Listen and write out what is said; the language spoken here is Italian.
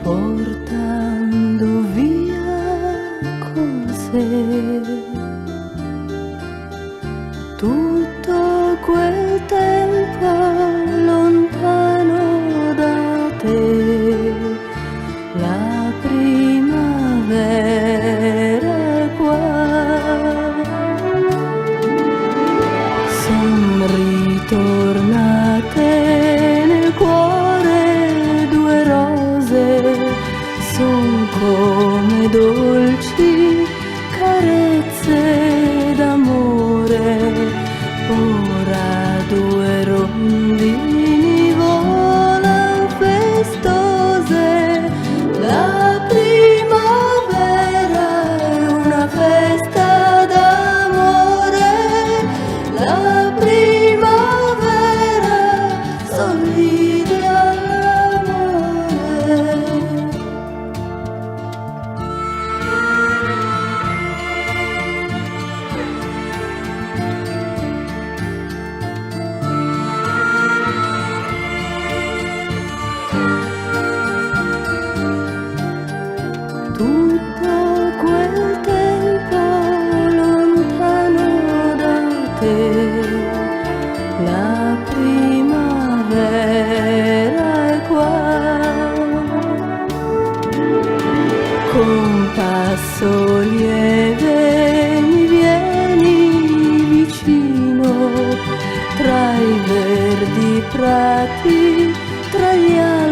portando via con sé tutto quel tempo lontano da te. La primavera è qua, son ritornate nel cuore due rose, son come dolci carezze d'amore. Ora due rondini volan festose. La primavera è una festa d'amore. La primavera sorride all'amore. Tutto quel tempo lontano da te, la primavera è qua, con passo lieve mi vieni vicino, tra i verdi prati, tra gli alberi